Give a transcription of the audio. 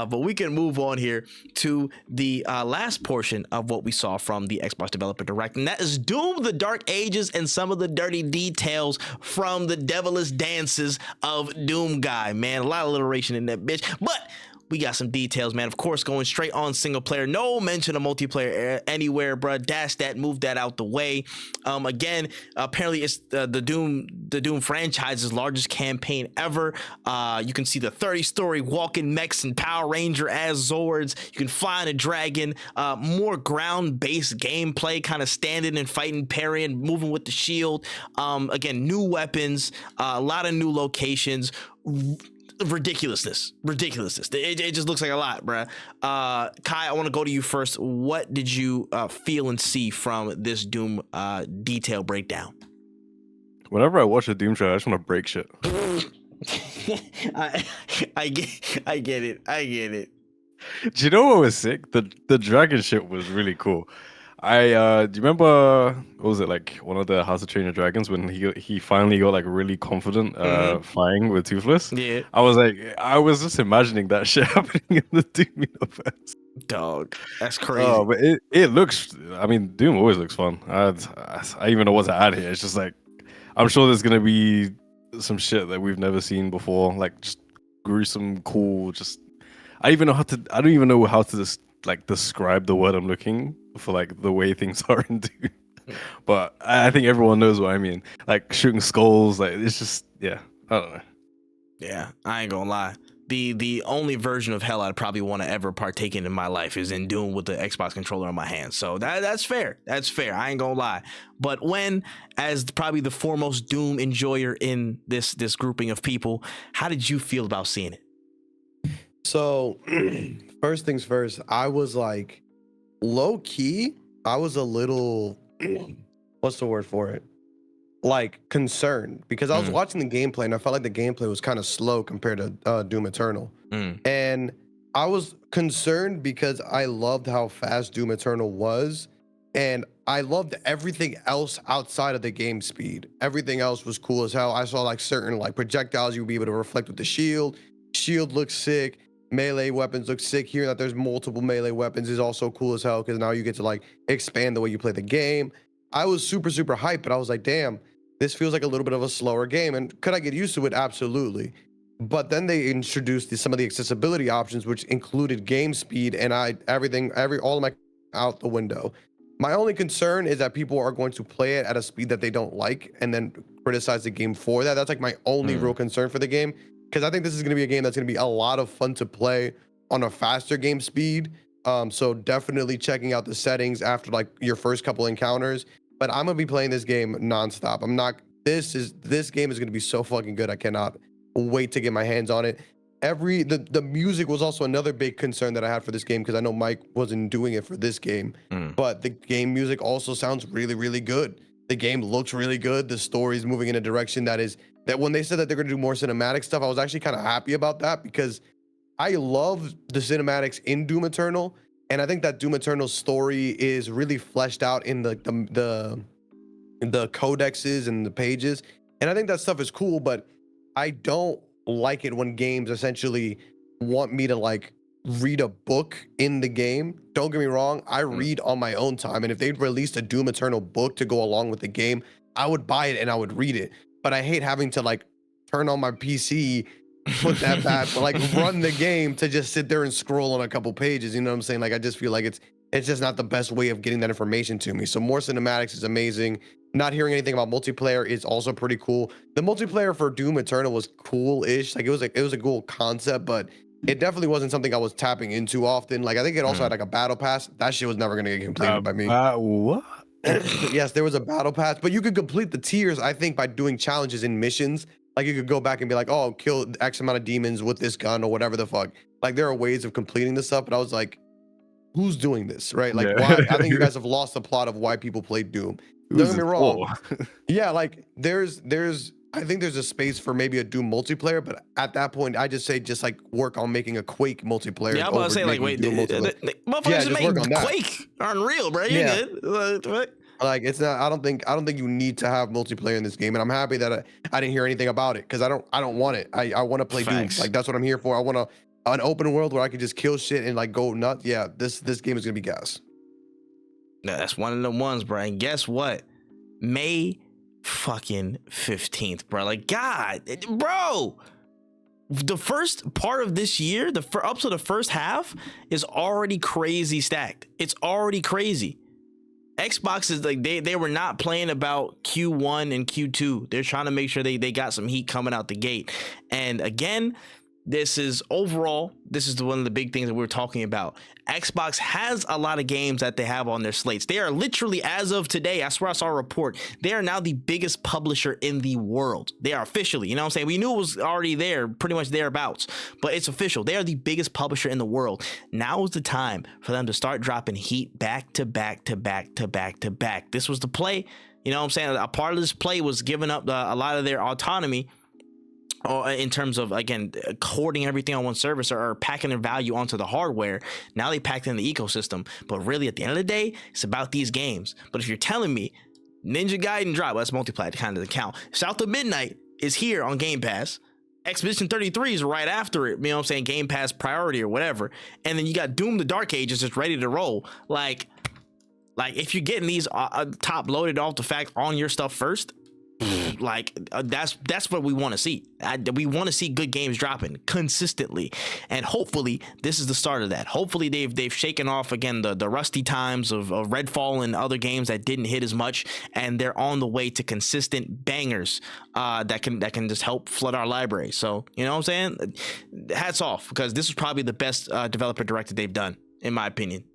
But we can move on here to the last portion of what we saw from the Xbox Developer Direct, and that is Doom: The Dark Ages and some of the dirty details from the devilish dances of Doom Guy. Man, a lot of alliteration in that bitch, but we got some details, man. Of course, going straight on single player. No mention of multiplayer anywhere, bruh. Dash that, move that out the way. Again, apparently it's the Doom franchise's largest campaign ever. You can see the 30-story walking mechs and Power Ranger as Zords. You can fly on a dragon. More ground-based gameplay, kind of standing and fighting, parrying, moving with the shield. Again, new weapons, a lot of new locations. Ridiculousness. It just looks like a lot, bruh. Kai, I want to go to you first. What did you feel and see from this Doom detail breakdown? Whenever I watch a Doom trailer, I just want to break shit. I get it. Do you know what was sick? The dragon shit was really cool. Do you remember, what was it, like one of the House of Train Your Dragons when he finally got like really confident flying with Toothless? Yeah. I was just imagining that shit happening in the Doom universe. Dog, that's crazy. Oh, but it looks, I mean, Doom always looks fun. I even know what to add here. It's just like, I'm sure there's gonna be some shit that we've never seen before, like just gruesome, cool, just I don't even know how to describe the word I'm looking for, like the way things are in Doom. But I think everyone knows what I mean. Like shooting skulls, like it's just, yeah, I don't know. Yeah, I ain't gonna lie. The only version of hell I'd probably want to ever partake in my life is in Doom with the Xbox controller in my hand. So that's fair. That's fair. I ain't gonna lie. But when, as probably the foremost Doom enjoyer in this grouping of people, how did you feel about seeing it? So, first things first, I was like, low key, I was a little, what's the word for it? Like concerned, because I was watching the gameplay and I felt like the gameplay was kind of slow compared to Doom Eternal. And I was concerned because I loved how fast Doom Eternal was. And I loved everything else outside of the game speed. Everything else was cool as hell. I saw like certain like projectiles you would be able to reflect with the shield. Shield looks sick. Melee weapons look sick. Hearing that there's multiple melee weapons is also cool as hell, because now you get to like expand the way you play the game. I was super hyped, but I was like, damn, this feels like a little bit of a slower game. And could I get used to it? Absolutely. But then they introduced some of the accessibility options, which included game speed, and all of my out the window. My only concern is that people are going to play it at a speed that they don't like and then criticize the game for that. That's like my only real concern for the game, because I think this is going to be a game that's going to be a lot of fun to play on a faster game speed. So definitely checking out the settings after like your first couple encounters. But I'm gonna be playing this game nonstop. This game is gonna be so fucking good. I cannot wait to get my hands on it. The music was also another big concern that I had for this game, because I know Mike wasn't doing it for this game, but the game music also sounds really good. The game looks really good. The story's moving in a direction that when they said that they're gonna do more cinematic stuff, I was actually kind of happy about that, because I love the cinematics in Doom Eternal. And I think that Doom Eternal's story is really fleshed out in the codexes and the pages. And I think that stuff is cool, but I don't like it when games essentially want me to like read a book in the game. Don't get me wrong, I read on my own time. And if they'd released a Doom Eternal book to go along with the game, I would buy it and I would read it. But I hate having to like turn on my PC, put that back, like run the game to just sit there and scroll on a couple pages. You know what I'm saying? Like, I just feel like it's just not the best way of getting that information to me. So more cinematics is amazing. Not hearing anything about multiplayer is also pretty cool. The multiplayer for Doom Eternal was cool-ish. Like it was a cool concept, but it definitely wasn't something I was tapping into often. Like I think it also had like a battle pass. That shit was never gonna get completed by me. What? Yes, there was a battle pass, but you could complete the tiers, I think, by doing challenges in missions. Like you could go back and be like, oh, kill X amount of demons with this gun or whatever the fuck. Like there are ways of completing this stuff, but I was like, who's doing this, right? Like, why? I think you guys have lost the plot of why people play Doom. Don't get me wrong. Yeah, like I think there's a space for maybe a Doom multiplayer, but at that point, I just say like work on making a Quake multiplayer. Yeah, I'm about to say like, wait, motherfuckers made Quake Unreal, bro. You good? What? Like it's not. I don't think you need to have multiplayer in this game, and I'm happy that I didn't hear anything about it, because I don't want it. I want to play Doom. Like that's what I'm here for. I want to an open world where I can just kill shit and like go nuts. Yeah, this game is gonna be gas. That's one of the ones, bro. And guess what? May fucking 15th, bro. Like, God, bro. The first part of this year, up to the first half, is already crazy stacked. It's already crazy. Xbox is like they were not playing about Q1 and Q2. They're trying to make sure they got some heat coming out the gate. And again, this is one of the big things that we're talking about. Xbox has a lot of games that they have on their slates. They are literally, as of today, I swear I saw a report, they are now the biggest publisher in the world. They are officially, you know what I'm saying? We knew it was already there, pretty much thereabouts, but it's official. They are the biggest publisher in the world. Now is the time for them to start dropping heat back to back to back to back to back. This was the play, you know what I'm saying? A part of this play was giving up a lot of their autonomy, or in terms of, again, hoarding everything on one service or packing their value onto the hardware. Now they packed in the ecosystem, but really at the end of the day, it's about these games. But if you're telling me Ninja Gaiden drop, well, that's multiplayer, it kind of doesn't count. South of Midnight is here on Game Pass. Expedition 33 is right after it, you know what I'm saying? Game Pass priority or whatever. And then you got Doom the Dark Ages just ready to roll. Like if you're getting these top loaded off the fact on your stuff first, that's what we want to see. We want to see good games dropping consistently, and hopefully this is the start of that. Hopefully they've shaken off again the rusty times of Redfall and other games that didn't hit as much, and they're on the way to consistent bangers that can just help flood our library. So, you know what I'm saying? Hats off, because this is probably the best developer directed they've done, in my opinion.